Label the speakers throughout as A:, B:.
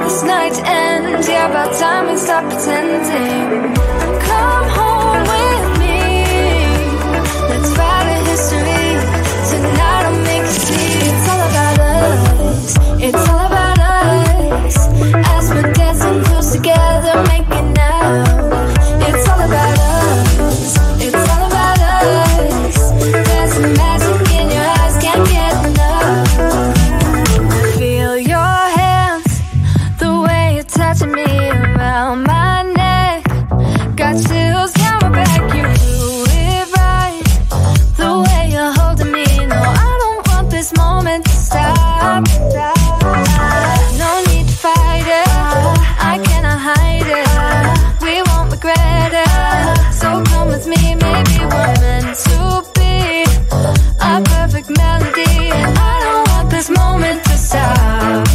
A: this night to end. Yeah, about time we stop pretending. Come home with me. Let's write a history. Tonight I'll make you see. It's all about us. It's all about us. As we're dancing close together, making out. It's all about us. It's all about us. There's some magic in your eyes, can't get enough. Feel your hands, the way you're touching me around my neck. Got chills down my back, you do it right. The way you're holding me, no, I don't want this moment to stop. No need to fight it, I cannot hide it. We won't regret it, so come with me, maybe we're meant to be. A perfect melody, and I don't want this moment to stop.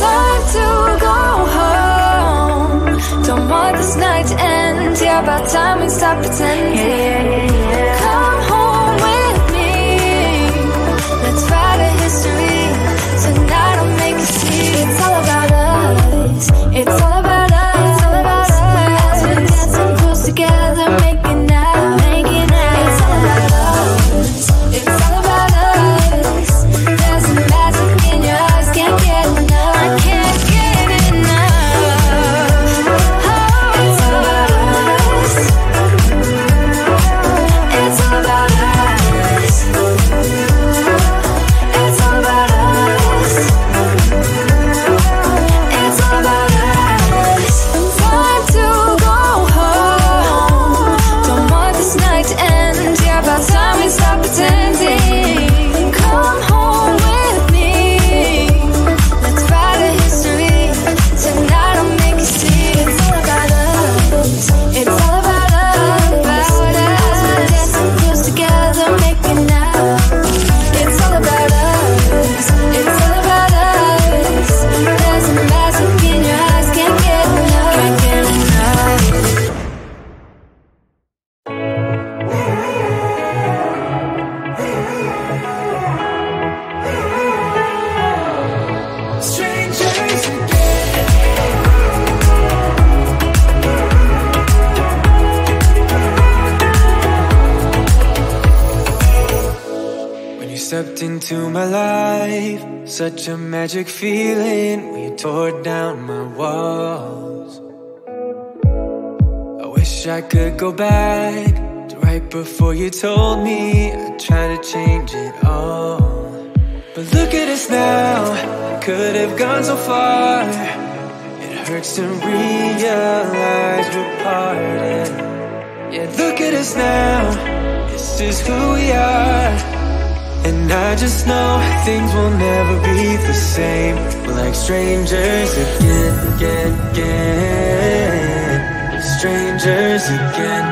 A: Time to go home. Don't want this night to end. Yeah, about time we stop pretending. Come home with me. Let's write a history. Tonight I'll make you see. It's all about us. It's all about us. It's all about us. As we're dancing close together, making out, making out. It's all about us. It's all about us. There's some magic in your eyes, can't get enough. I can't get enough. Oh, it's all about us. It's all about us. It's all about us. It's all about us. Time to go home. Don't want this night to end. Yeah, about time we stop pretending. Come home with me. Let's write a history. Tonight I'll make you see. It's all about us. It's all about us. As we're dancing close together, making out. It's all about us. It's all about us. There's a magic in your eyes, can't get enough. Can't get enough.
B: Strangers when you stepped into my life, such a magic feeling when you tore down my walls. I wish I could go back to right before you told me I'd try to change it all. But look at us now, could have gone so far. It hurts to realize we're parted. Yeah, look at us now, this is who we are. And I just know things will never be the same. We're like strangers again. Strangers again.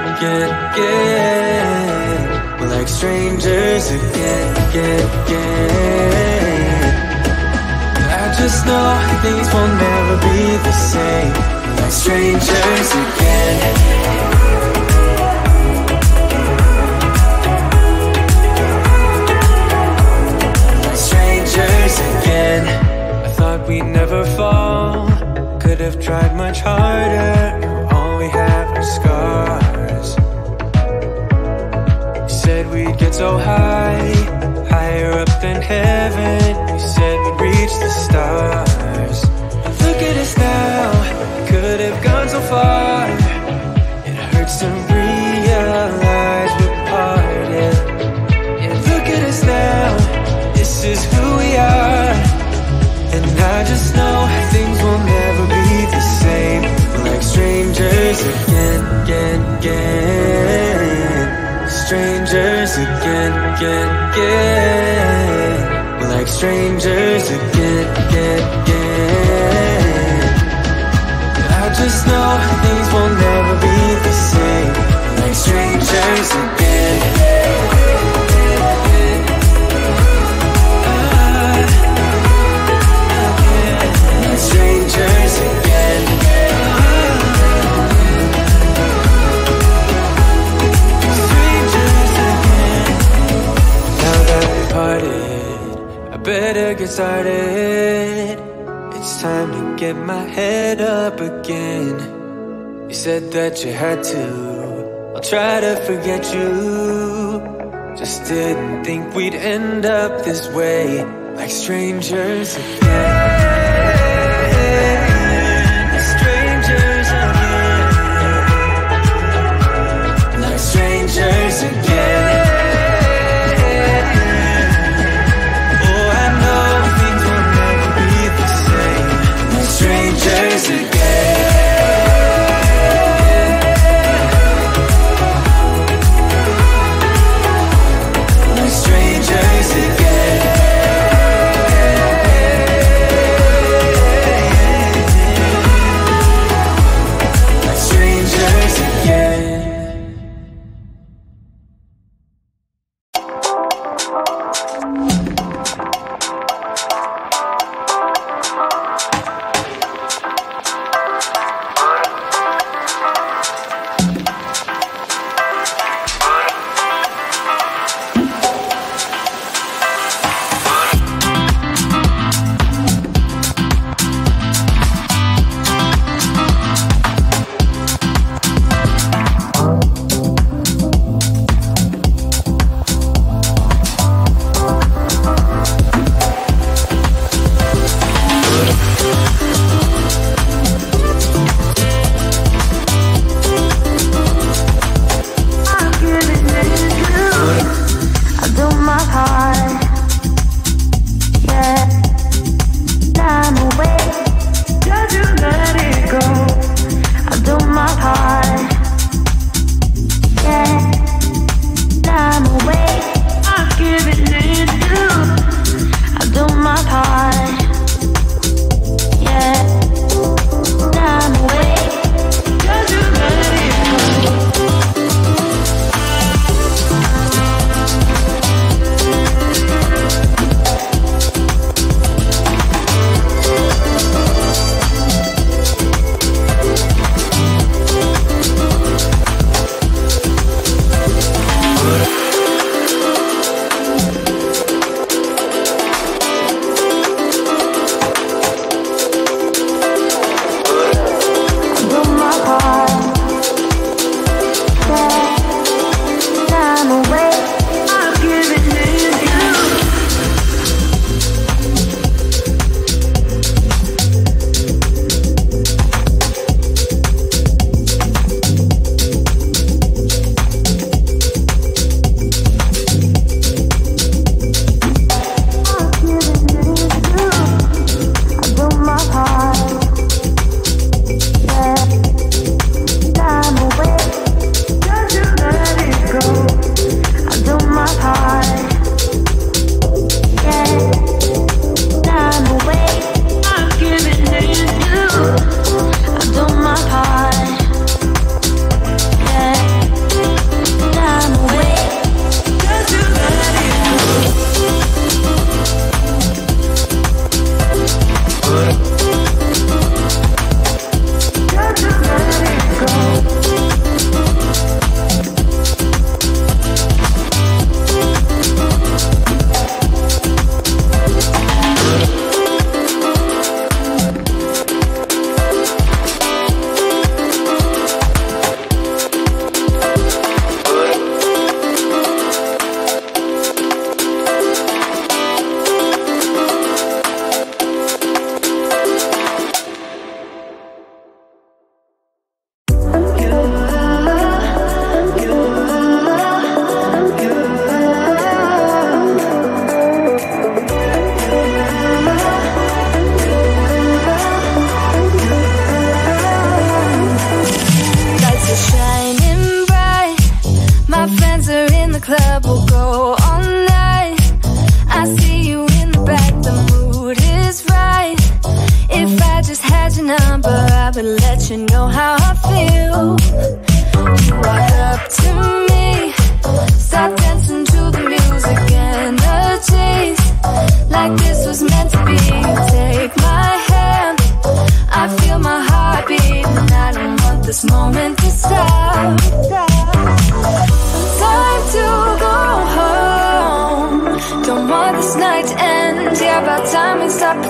B: We're like strangers again. I just know things will never be the same. We're like strangers again. Again, I thought we'd never fall. Could have tried much harder. Now all we have are scars. You said we'd get so high, higher up than heaven. You said we'd reach the stars. But look at us now, could have gone so far. It hurts to realize we're parted. Yeah, look at us now, this is who we are. And I just know things will never be the same. We're like strangers again. Strangers again. We're like strangers again. I just know things will never be the same. We're like strangers again. Strangers again. Strangers again. Now that we parted, I better get started. it's time to get my head up again. You said that you had to, I'll try to forget you. Just didn't think we'd end up this way, like strangers again. Strangers again. Like strangers again. Oh, I know things will never be the same, like strangers again. Like strangers again.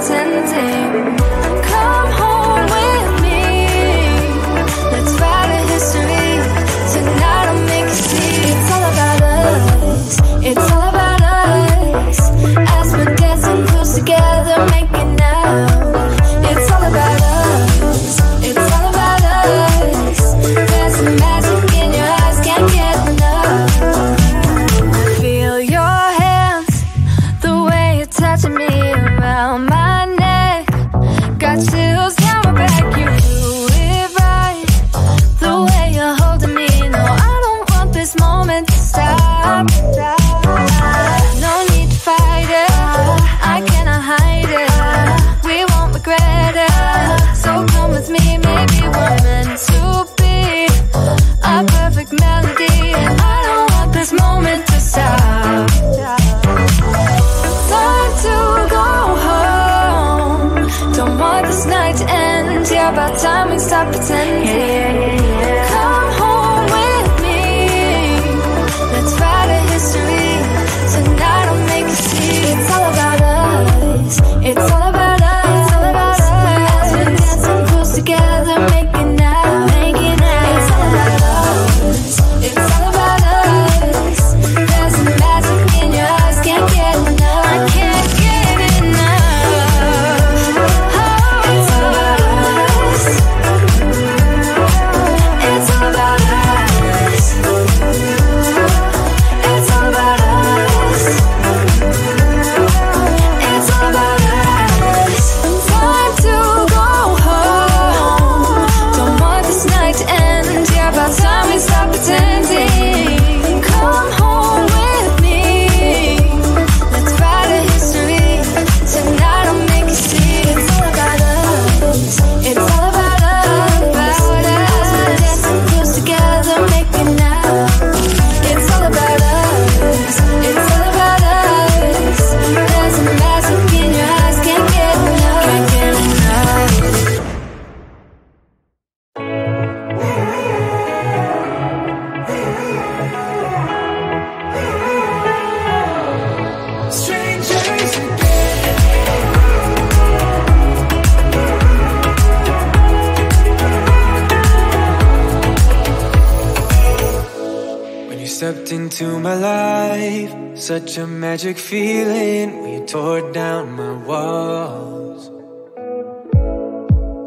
A: pretending. Come home with me. Let's write a history. Tonight I'll make you see. It's all about us. It's all about us. As we're dancing close together, making out. It's all about us. It's all about us. There's some magic in your eyes, can't get enough. Feel your hands, the way you're touching me around my neck. Got chills down my back, you do it right. The way you're holding me, no, I don't want this moment to stop. No need to fight it, I cannot hide it. We won't regret it, so come with me, maybe we're meant to be. A perfect melody, and I don't want this moment to stop. Time to go home. Don't want this night to end. Yeah, about time we stop pretending. Come home with me. Let's write a history. Tonight I'll make you see. It's all about us. It's all about us. It's all about us. We're dancing close together, making out, making out. It's all about us. It's all about us. There's some magic in your eyes, can't get enough. I can't get enough. Oh, it's all about us. It's all about us. It's all about us. It's all about us. Time to go home. Don't want this night to end. Yeah, about time we stop pretending. Come home with me. Let's write a history. Tonight I'll make you see. It's all about us. It's all about us. About us. We're dancing close together, making out. It's all about us. It's all about us. There's a magic in your eyes, can't get enough. Can't get enough.
B: Strangers when you stepped into my life, such a magic feeling when you tore down my walls.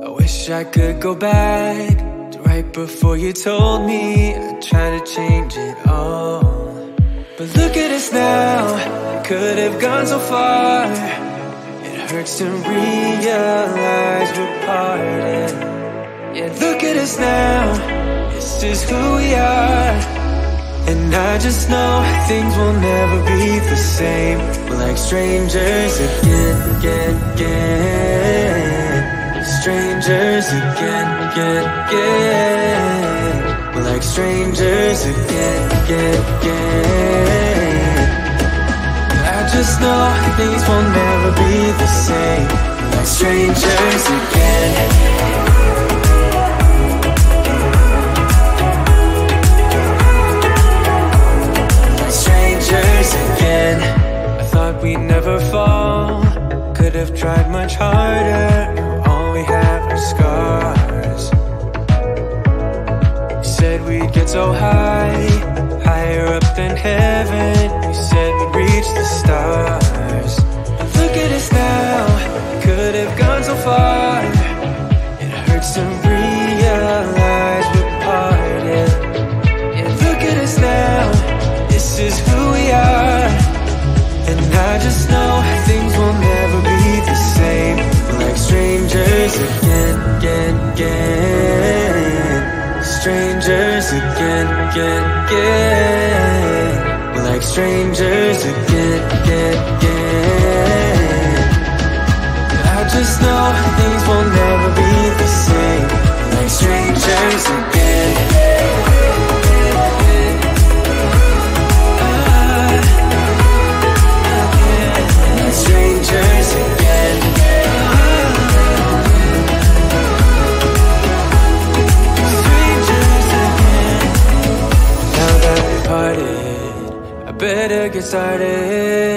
B: I wish I could go back to right before you told me I'd try to change it all. But look at us now, could have gone so far. It hurts to realize we're parted. Yeah, look at us now, this is who we are. And I just know things will never be the same. We're like strangers again, again, again. Strangers again, again, again. We're like strangers again, again, again. I just know things will never be the same. We're like strangers again. Again, I thought we'd never fall. Could have tried much harder. Now all we have are scars. You said we'd get so high, higher up than heaven. You said we'd reach the stars. But look at us now, could have gone so far. It hurts to realize we're parted. Yeah, look at us now, this is who we are. And I just know things will never be the same. We're like strangers again, again, again. Strangers again, again, again. We're like strangers again, again, again. I just know things will never be the same. We're like strangers again. Strangers again. Strangers again. Now that we parted, I better get started.